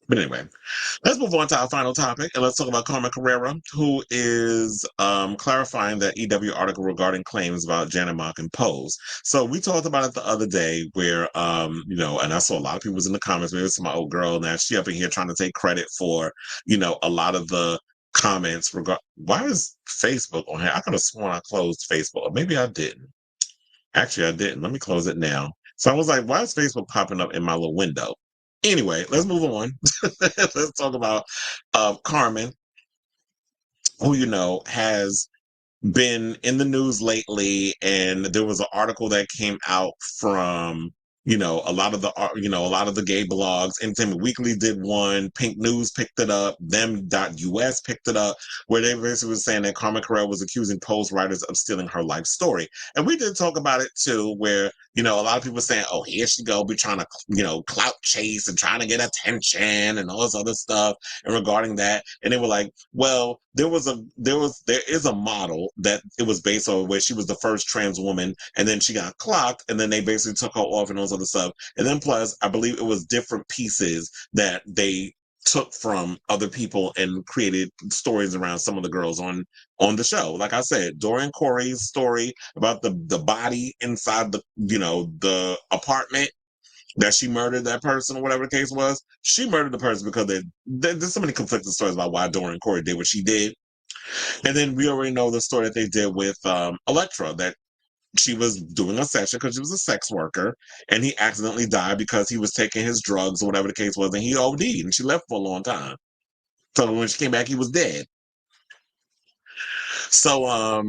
But anyway, let's move on to our final topic and let's talk about Carmen Carrera, who is clarifying that EW article regarding claims about Janet Mock and Pose. So we talked about it the other day where, and I saw a lot of people was in the comments, maybe it's my old girl now, she up in here trying to take credit for, a lot of the comments why is Facebook on here? I could have sworn I closed Facebook, or maybe I didn't. Actually, I didn't. Let me close it now. So I was like, why is Facebook popping up in my little window? Anyway, let's move on. Let's talk about Carmen, who, has been in the news lately, and there was an article that came out from a lot of the gay blogs. Entertainment Weekly did one, Pink News picked it up, them.us picked it up, where they basically was saying that Carmen Carrera was accusing Pose writers of stealing her life story. And we did talk about it too, where a lot of people saying, oh, here she go, be trying to clout chase and trying to get attention and all this other stuff, and regarding that, and they were like, well, there is a model that it was based on, where she was the first trans woman, and then she got clocked, and then they basically took her off and all this other stuff. And then plus, I believe it was different pieces that they took from other people and created stories around some of the girls on the show. Like I said, Dorian Corey's story about the body inside the apartment, that she murdered that person or whatever the case was. She murdered the person because there's so many conflicting stories about why Dorian Corey did what she did. And then we already know the story that they did with Electra, that she was doing a session because she was a sex worker, and he accidentally died because he was taking his drugs or whatever the case was, and he OD'd, and she left for a long time. So when she came back, he was dead. So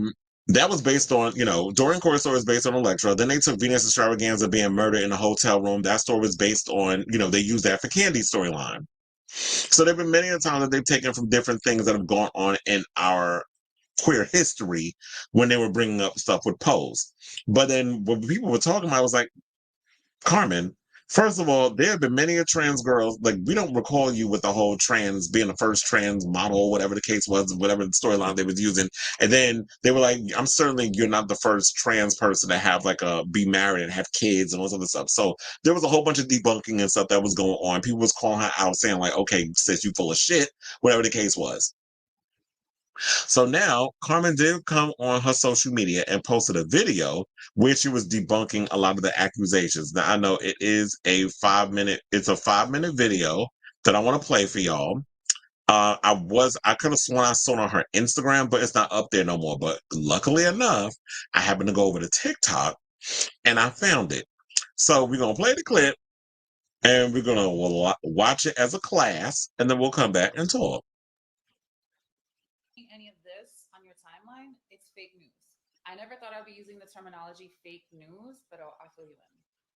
that was based on, Dorian Corey's story was based on Electra. Then they took Venus Extravaganza being murdered in a hotel room. That story was based on, they used that for Candy's storyline. So there have been many a times that they've taken from different things that have gone on in our queer history when they were bringing up stuff with Pose. But then when people were talking about, I was like, Carmen, first of all, there have been many a trans girls. Like, we don't recall you with the whole trans, being the first trans model, whatever the case was, whatever the storyline they was using. And then they were like, I'm certainly, you're not the first trans person to have like be married and have kids and all this other stuff. So there was a whole bunch of debunking and stuff that was going on. People was calling her out, saying like, okay, sis, you full of shit, whatever the case was. So now Carmen did come on her social media and posted a video where she was debunking a lot of the accusations. Now I know it's a 5 minute video that I want to play for y'all. I could have sworn I saw it on her Instagram, but it's not up there no more. But luckily enough, I happened to go over to TikTok and I found it. So we're gonna play the clip and we're gonna watch it as a class, and then we'll come back and talk. Any of this on your timeline, it's fake news. I never thought I'd be using the terminology fake news, but I'll fill you in.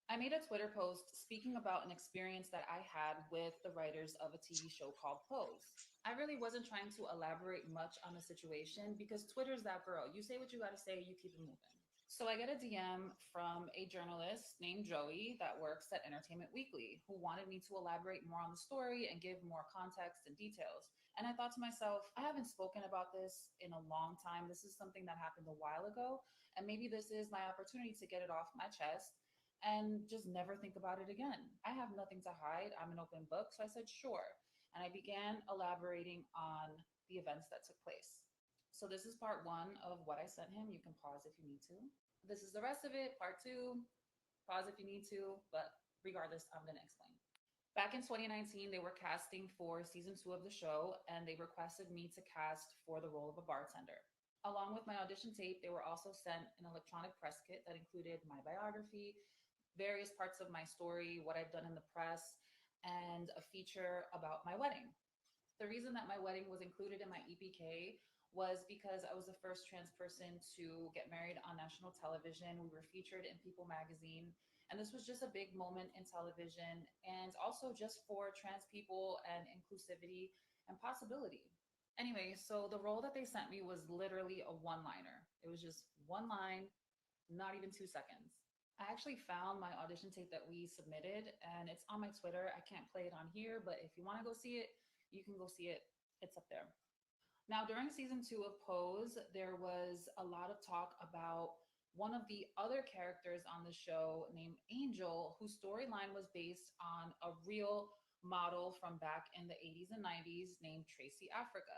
I made a Twitter post speaking about an experience that I had with the writers of a TV show called Pose. I really wasn't trying to elaborate much on the situation because Twitter's that girl. You say what you got to say, you keep it moving. So I get a DM from a journalist named Joey that works at Entertainment Weekly who wanted me to elaborate more on the story and give more context and details. And I thought to myself, I haven't spoken about this in a long time. This is something that happened a while ago. And maybe this is my opportunity to get it off my chest and just never think about it again. I have nothing to hide. I'm an open book. So I said, sure. And I began elaborating on the events that took place. So this is part one of what I sent him. You can pause if you need to. This is the rest of it, part two. Pause if you need to, but regardless, I'm going to explain. Back in 2019, they were casting for season two of the show, and they requested me to cast for the role of a bartender. Along with my audition tape, they were also sent an electronic press kit that included my biography, various parts of my story, what I've done in the press, and a feature about my wedding. The reason that my wedding was included in my EPK was because I was the first trans person to get married on national television. We were featured in People magazine. And this was just a big moment in television and also just for trans people and inclusivity and possibility. Anyway, so the role that they sent me was literally a one liner. It was just one line, not even 2 seconds. I actually found my audition tape that we submitted and it's on my Twitter. I can't play it on here, but if you want to go see it, you can go see it. It's up there. Now, during season two of Pose, there was a lot of talk about one of the other characters on the show named Angel, whose storyline was based on a real model from back in the 80s and 90s named Tracy Africa,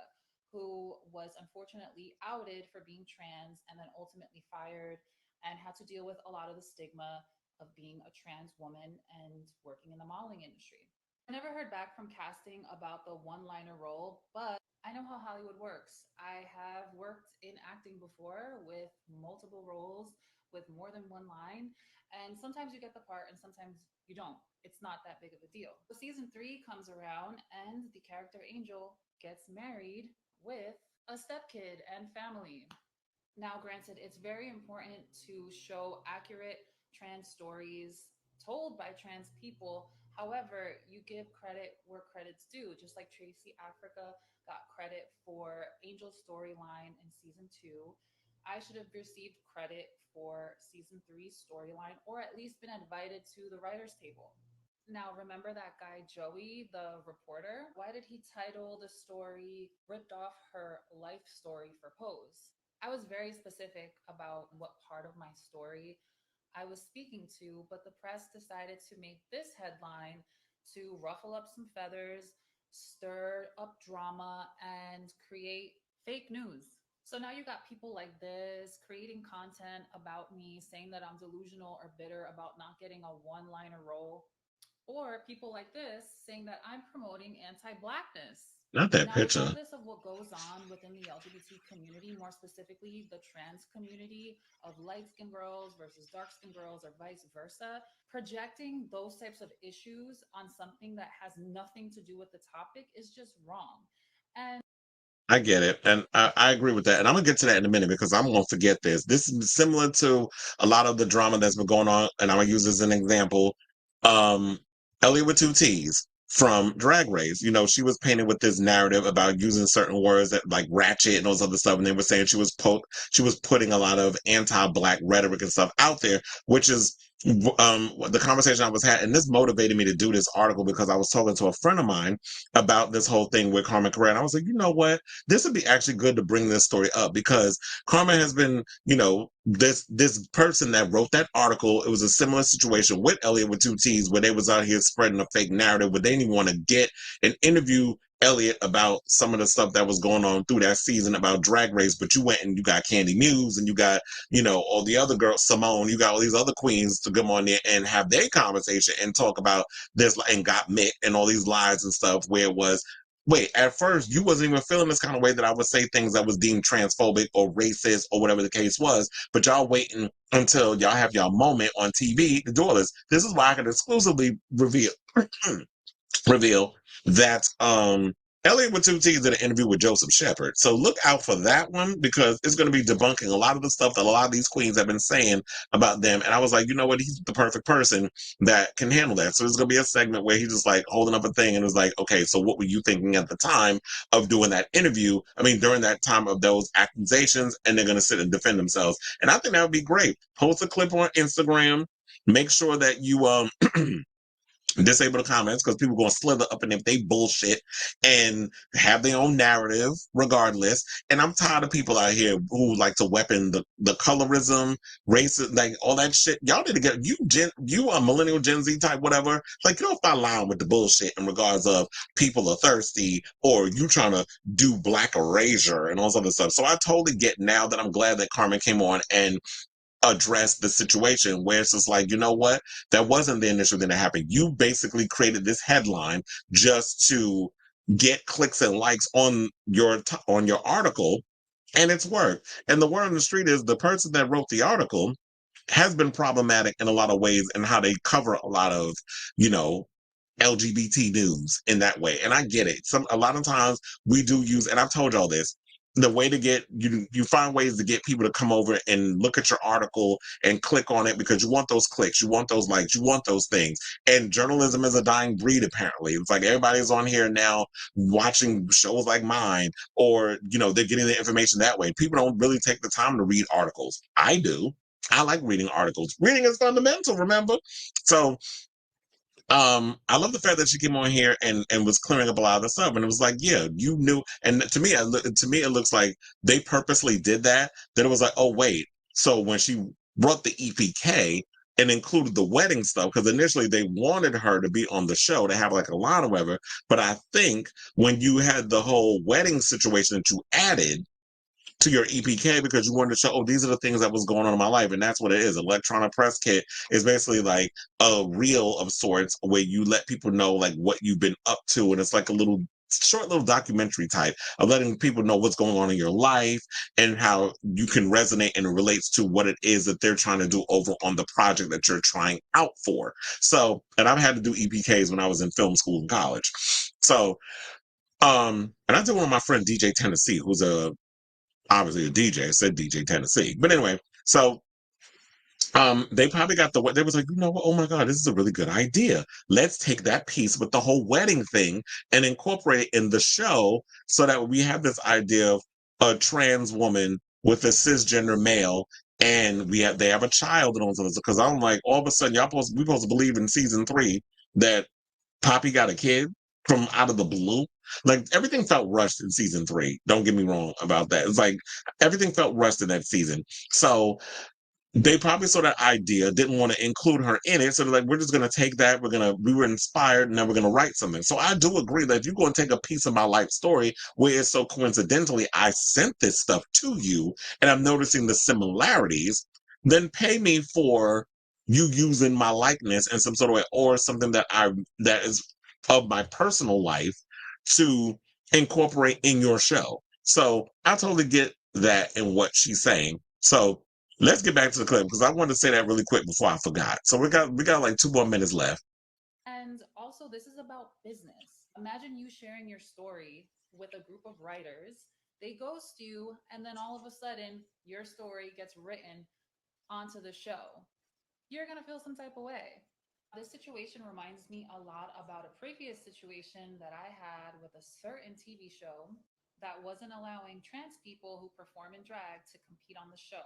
who was unfortunately outed for being trans and then ultimately fired and had to deal with a lot of the stigma of being a trans woman and working in the modeling industry. I never heard back from casting about the one liner role, but I know how Hollywood works. I have worked in acting before with multiple roles with more than one line, and sometimes you get the part and sometimes you don't. It's not that big of a deal. So season 3 comes around and the character Angel gets married with a stepkid and family. Now, granted, it's very important to show accurate trans stories told by trans people. However, you give credit where credit's due. Just like Tracy Africa got credit for Angel's storyline in season 2, I should have received credit for season 3's storyline, or at least been invited to the writer's table. Now, remember that guy Joey, the reporter? Why did he title the story Ripped Off Her Life Story for Pose? I was very specific about what part of my story I was speaking to, but the press decided to make this headline to ruffle up some feathers, stir up drama, and create fake news. So now you got people like this creating content about me, saying that I'm delusional or bitter about not getting a one liner role, or people like this saying that I'm promoting anti blackness. Not that Now, picture. regardless of what goes on within the LGBT community, more specifically the trans community of light skinned girls versus dark skinned girls, or vice versa, projecting those types of issues on something that has nothing to do with the topic is just wrong. And I get it. And I agree with that. And I'm going to get to that in a minute because I'm going to forget this. This is similar to a lot of the drama that's been going on. And I'm going to use this as an example. Um, Elliot with two T's from Drag Race. You know, she was painted with this narrative about using certain words that like ratchet and all this other stuff. And they were saying she was putting a lot of anti-black rhetoric and stuff out there, which is the conversation I was had. And this motivated me to do this article because I was talking to a friend of mine about this whole thing with Carmen Carrera. And I was like, you know what? This would be actually good to bring this story up because Carmen has been, you know, this person that wrote that article. It was a similar situation with Elliot with two T's, where they was out here spreading a fake narrative, where they didn't even want to get an interview Elliot about some of the stuff that was going on through that season about Drag Race, but you went and you got Candy Muse and you got, you know, all the other girls, Simone, you got all these other queens to come on there and have their conversation and talk about this and got Mick and all these lies and stuff where it was, wait, at first you wasn't even feeling this kind of way that I would say things that was deemed transphobic or racist or whatever the case was, but y'all waiting until y'all have y'all moment on TV to do all this. This is why I can exclusively reveal that Elliot with two T's did an interview with Joseph Shepard. So look out for that one because it's going to be debunking a lot of the stuff that a lot of these queens have been saying about them. And I was like, you know what? He's the perfect person that can handle that. So there's going to be a segment where he's just like holding up a thing and was like, okay, so what were you thinking at the time of doing that interview? I mean, during that time of those accusations, and they're going to sit and defend themselves. And I think that would be great. Post a clip on Instagram. Make sure that you disable the comments because people going to slither up and if they bullshit and have their own narrative regardless. And I'm tired of people out here who like to weapon the colorism, racism, like all that shit. Y'all need to get you a millennial Gen Z type, whatever. Like you don't start lying with the bullshit in regards of people are thirsty or you trying to do black erasure and all this other stuff. So I totally get now that I'm glad that Carmen came on and address the situation where it's just like, you know what? That wasn't the initial thing that happened. You basically created this headline just to get clicks and likes on your article, and it's worked. And the word on the street is the person that wrote the article has been problematic in a lot of ways and how they cover a lot of, you know, LGBT news in that way. And I get it. A lot of times we do use, and I've told y'all this, the way to get you find ways to get people to come over and look at your article and click on it because you want those clicks, you want those likes, you want those things. And journalism is a dying breed, apparently. It's like everybody's on here now watching shows like mine, or you know, they're getting the information that way. People don't really take the time to read articles. I do. I like reading articles. Reading is fundamental, remember? So I love the fact that she came on here and was clearing up a lot of the stuff, and it was like, yeah, you knew. And to me, it looks like they purposely did that. That it was like, oh wait, so when she brought the EPK, and included the wedding stuff because initially they wanted her to be on the show to have like a line or whatever. But I think when you had the whole wedding situation that you added to your EPK because you wanted to show, oh, these are the things that was going on in my life. And that's what it is. Electronic press kit is basically like a reel of sorts where you let people know like what you've been up to. And it's like a little short little documentary type of letting people know what's going on in your life and how you can resonate and it relates to what it is that they're trying to do over on the project that you're trying out for. So, and I've had to do EPKs when I was in film school in college. So, and I did one with my friend DJ Tennessee, who's obviously a DJ. I said DJ Tennessee. But anyway, so they probably got they was like, you know what? Oh my God, this is a really good idea. Let's take that piece with the whole wedding thing and incorporate it in the show so that we have this idea of a trans woman with a cisgender male and they have a child and all this because I'm like, all of a sudden we supposed to believe in season 3 that Poppy got a kid from out of the blue. Like everything felt rushed in season 3. Don't get me wrong about that. It's like everything felt rushed in that season. So they probably saw that idea, didn't want to include her in it. So they're like, we're just going to take that. We were inspired and then we're going to write something. So I do agree that if you're going to take a piece of my life story where it's so coincidentally, I sent this stuff to you and I'm noticing the similarities, then pay me for you using my likeness in some sort of way or something that is of my personal life to incorporate in your show. So I totally get that and what she's saying. So let's get back to the clip because I wanted to say that really quick before I forgot. So we got like 2 more minutes left. And also, this is about business. Imagine you sharing your story with a group of writers. They ghost you, and then all of a sudden, your story gets written onto the show. You're going to feel some type of way. This situation reminds me a lot about a previous situation that I had with a certain TV show that wasn't allowing trans people who perform in drag to compete on the show.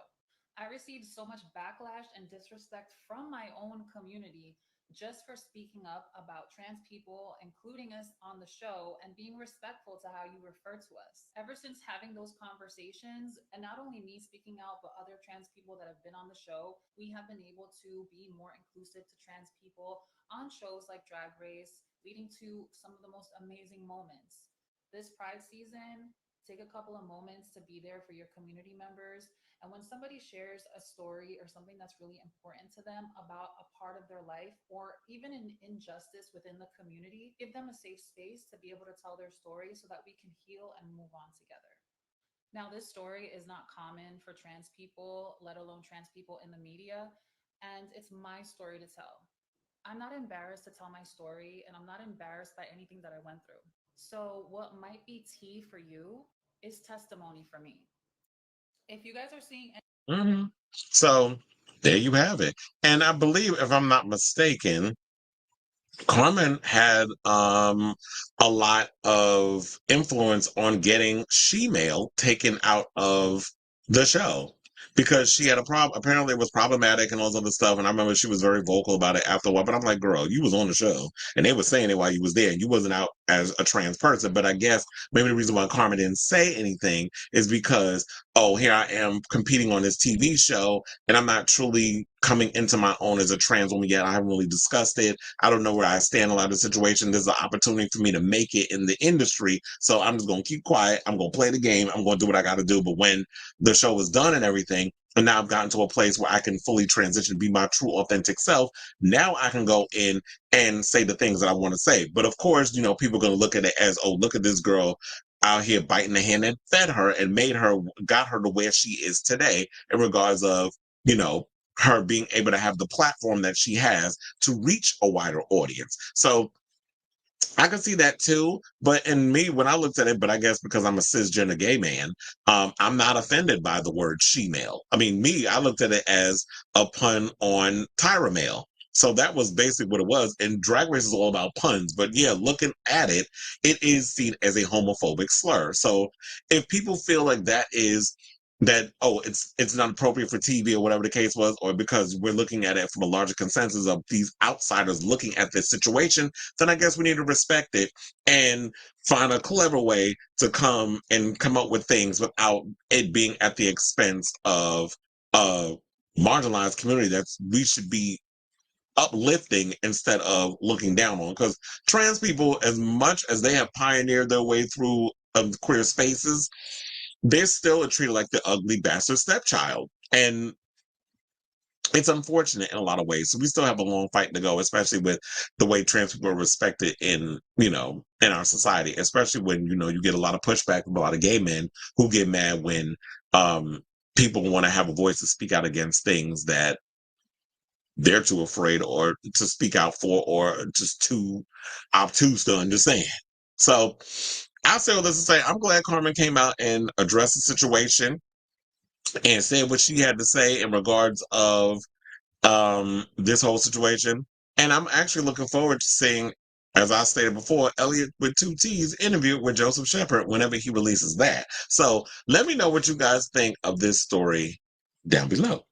I received so much backlash and disrespect from my own community just for speaking up about trans people, including us on the show, and being respectful to how you refer to us. Ever since having those conversations, and not only me speaking out, but other trans people that have been on the show, we have been able to be more inclusive to trans people on shows like Drag Race, leading to some of the most amazing moments. This Pride season, take a couple of moments to be there for your community members, and when somebody shares a story or something that's really important to them about a part of their life or even an injustice within the community, give them a safe space to be able to tell their story so that we can heal and move on together. Now, this story is not common for trans people, let alone trans people in the media, and it's my story to tell. I'm not embarrassed to tell my story, and I'm not embarrassed by anything that I went through. So, what might be tea for you is testimony for me. If you guys are seeing Hmm. So there you have it. And I believe, if I'm not mistaken, Carmen had a lot of influence on getting She-Male taken out of the show because she had a problem. Apparently, it was problematic and all this other stuff. And I remember she was very vocal about it after a while. But I'm like, girl, you was on the show, and they were saying it while you was there. You wasn't out as a trans person. But I guess maybe the reason why Carmen didn't say anything is because, oh, here I am competing on this TV show, and I'm not truly coming into my own as a trans woman yet. I haven't really discussed it. I don't know where I stand in a lot of the situation. There's an opportunity for me to make it in the industry. So I'm just going to keep quiet. I'm going to play the game. I'm going to do what I got to do. But when the show is done and everything, and now I've gotten to a place where I can fully transition to be my true authentic self. Now I can go in and say the things that I want to say. But of course, people are going to look at it as, oh, look at this girl out here biting the hand that fed her and got her to where she is today in regards of, you know, her being able to have the platform that she has to reach a wider audience. So I can see that too. But in me, when I looked at it, but I guess because I'm a cisgender gay man, I'm not offended by the word she-male. I mean, I looked at it as a pun on Tyra male. So that was basically what it was. And Drag Race is all about puns. But yeah, looking at it, it is seen as a homophobic slur. So if people feel like oh, it's not appropriate for TV or whatever the case was, or because we're looking at it from a larger consensus of these outsiders looking at this situation, then I guess we need to respect it and find a clever way to come up with things without it being at the expense of marginalized community that we should be uplifting instead of looking down on. Because trans people, as much as they have pioneered their way through queer spaces, they're still treated like the ugly bastard stepchild. And it's unfortunate in a lot of ways. So we still have a long fight to go, especially with the way trans people are respected in, in our society, especially when, you get a lot of pushback from a lot of gay men who get mad when um, people want to have a voice to speak out against things that they're too afraid or to speak out for or just too obtuse to understand. So I'll say all this to say I'm glad Carmen came out and addressed the situation and said what she had to say in regards of this whole situation. And I'm actually looking forward to seeing, as I stated before, Elliot with two T's interview with Joseph Shepard whenever he releases that. So let me know what you guys think of this story down below.